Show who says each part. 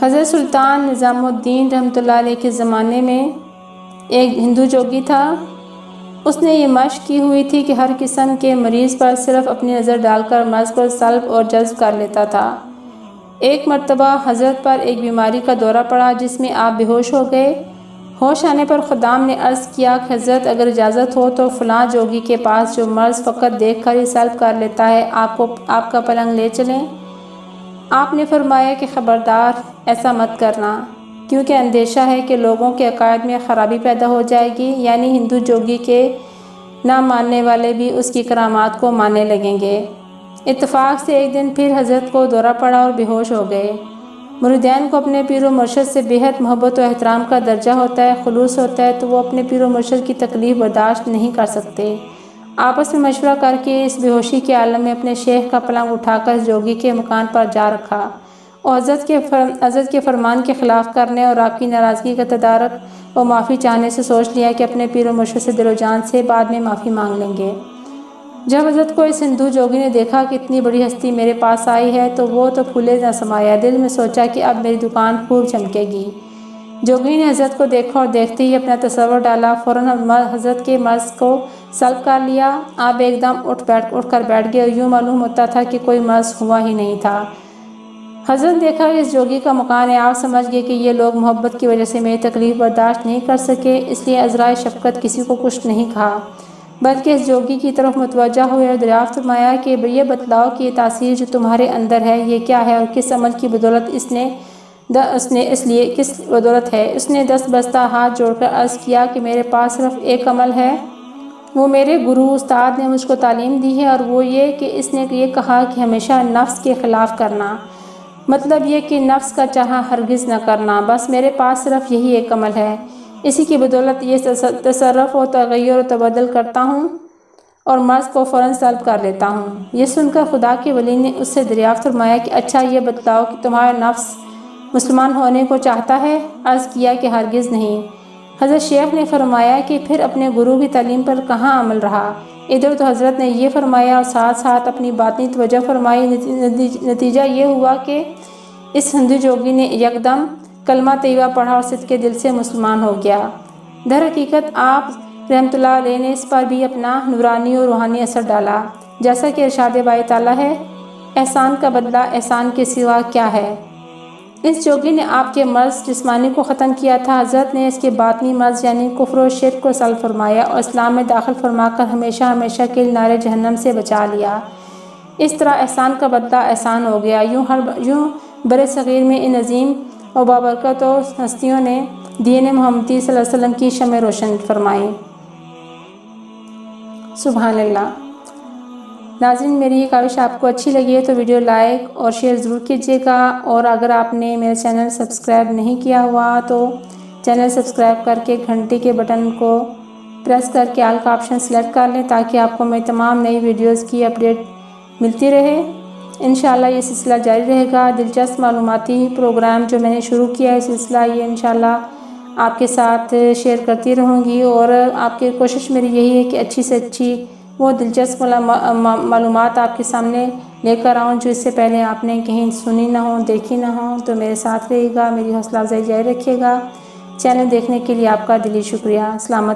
Speaker 1: حضرت سلطان نظام الدین رحمۃ اللہ علیہ کے زمانے میں ایک ہندو جوگی تھا۔ اس نے یہ مشق کی ہوئی تھی کہ ہر قسم کے مریض پر صرف اپنی نظر ڈال کر مرض کو سلب اور جذب کر لیتا تھا۔ ایک مرتبہ حضرت پر ایک بیماری کا دورہ پڑا جس میں آپ بے ہوش ہو گئے۔ ہوش آنے پر خدام نے عرض کیا کہ حضرت اگر اجازت ہو تو فلاں جوگی کے پاس جو مرض فقط دیکھ کر ہی سلب کر لیتا ہے آپ کا پلنگ لے چلیں۔ آپ نے فرمایا کہ خبردار ایسا مت کرنا، کیونکہ اندیشہ ہے کہ لوگوں کے عقائد میں خرابی پیدا ہو جائے گی، یعنی ہندو جوگی کے نہ ماننے والے بھی اس کی کرامات کو ماننے لگیں گے۔ اتفاق سے ایک دن پھر حضرت کو دورہ پڑا اور بے ہوش ہو گئے۔ مریدین کو اپنے پیر و مرشد سے بے حد محبت و احترام کا درجہ ہوتا ہے، خلوص ہوتا ہے، تو وہ اپنے پیر و مرشد کی تکلیف برداشت نہیں کر سکتے۔ آپس میں مشورہ کر کے اس بے ہوشی کے عالم میں اپنے شیخ کا پلنگ اٹھا کر جوگی کے مکان پر جا رکھا اور حضرت کے فرمان کے خلاف کرنے اور آپ کی ناراضگی کا تدارک و معافی چاہنے سے سوچ لیا کہ اپنے پیر و مرشد سے دل و جان سے بعد میں معافی مانگ لیں گے۔ جب حضرت کو اس ہندو جوگی نے دیکھا کہ اتنی بڑی ہستی میرے پاس آئی ہے تو وہ تو پھولے نہ سمایا، دل میں سوچا کہ اب میری دکان خوب چمکے گی۔ جوگی نے حضرت کو دیکھا اور دیکھتے ہی اپنا تصور ڈالا، فوراً حضرت کے مرض کو سلب کر لیا۔ آپ ایک دم اٹھ کر بیٹھ گئے اور یوں معلوم ہوتا تھا کہ کوئی مرض ہوا ہی نہیں تھا۔ حضرت نے دیکھا کہ اس جوگی کا مکان ہے۔ آپ سمجھ گئے کہ یہ لوگ محبت کی وجہ سے میری تکلیف برداشت نہیں کر سکے، اس لیے عذرائے شفقت کسی کو کچھ نہیں کہا، بلکہ اس جوگی کی طرف متوجہ ہوئے اور دریافت فرمایا کہ یہ بتلاؤ کہ یہ تاثیر جو تمہارے اندر ہے یہ کیا ہے اور کس عمل کی بدولت کس بدولت ہے؟ اس نے دست بستہ ہاتھ جوڑ کر عرض کیا کہ میرے پاس صرف ایک عمل ہے، وہ میرے گرو استاد نے مجھ کو تعلیم دی ہے، اور وہ یہ کہ اس نے یہ کہا کہ ہمیشہ نفس کے خلاف کرنا، مطلب یہ کہ نفس کا چاہا ہرگز نہ کرنا، بس میرے پاس صرف یہی ایک عمل ہے، اسی کی بدولت یہ تصرف و تغیر و تبدل کرتا ہوں اور مرض کو فوراً سلب کر لیتا ہوں۔ یہ سن کر خدا کے ولی نے اس سے دریافت فرمایا کہ اچھا یہ بتلاؤ کہ تمہارا نفس مسلمان ہونے کو چاہتا ہے؟ عرض کیا کہ ہرگز نہیں۔ حضرت شیخ نے فرمایا کہ پھر اپنے گرو کی تعلیم پر کہاں عمل رہا؟ ادھر تو حضرت نے یہ فرمایا اور ساتھ ساتھ اپنی باطنی توجہ فرمائی۔ نتیجہ یہ ہوا کہ اس ہندو جوگی نے یکدم کلمہ طیبہ پڑھا اور صدقے دل سے مسلمان ہو گیا۔ در حقیقت آپ رحمۃ اللہ علیہ نے اس پر بھی اپنا نورانی اور روحانی اثر ڈالا، جیسا کہ ارشاد باری تعالیٰ ہے، احسان کا بدلہ احسان کے سوا کیا ہے۔ اس جوگی نے آپ کے مرض جسمانی کو ختم کیا تھا، حضرت نے اس کے باطنی مرض یعنی کفر و شرک کو سلب فرمایا اور اسلام میں داخل فرما کر ہمیشہ ہمیشہ کے لیے نار جہنم سے بچا لیا۔ اس طرح احسان کا بدلہ احسان ہو گیا۔ یوں برِ صغیر میں ان عظیم و بابرکت و ہستیوں نے دین محمدی صلی اللہ علیہ وسلم کی شمع روشن فرمائی۔ سبحان اللہ۔ ناظرین، میری یہ کاوش آپ کو اچھی لگی ہے تو ویڈیو لائک اور شیئر ضرور کیجیے گا، اور اگر آپ نے میرے چینل سبسکرائب نہیں کیا ہوا تو چینل سبسکرائب کر کے گھنٹی کے بٹن کو پریس کر کے آل کا آپشن سلیکٹ کر لیں تاکہ آپ کو میری تمام نئی ویڈیوز کی اپڈیٹ ملتی رہے۔ انشاءاللہ یہ سلسلہ جاری رہے گا۔ دلچسپ معلوماتی پروگرام جو میں نے شروع کیا ہے سلسلہ، یہ انشاءاللہ آپ کے ساتھ شیئر کرتی رہوں گی، اور آپ کی کوشش میری یہی ہے کہ اچھی سے اچھی وہ دلچسپ معلومات آپ کے سامنے لے کر آؤں جو اس سے پہلے آپ نے کہیں سنی نہ ہوں، دیکھی نہ ہوں۔ تو میرے ساتھ رہے گا، میری حوصلہ افزائی جاری رکھیے گا۔ چینل دیکھنے کے لیے آپ کا دلی شکریہ۔ سلامت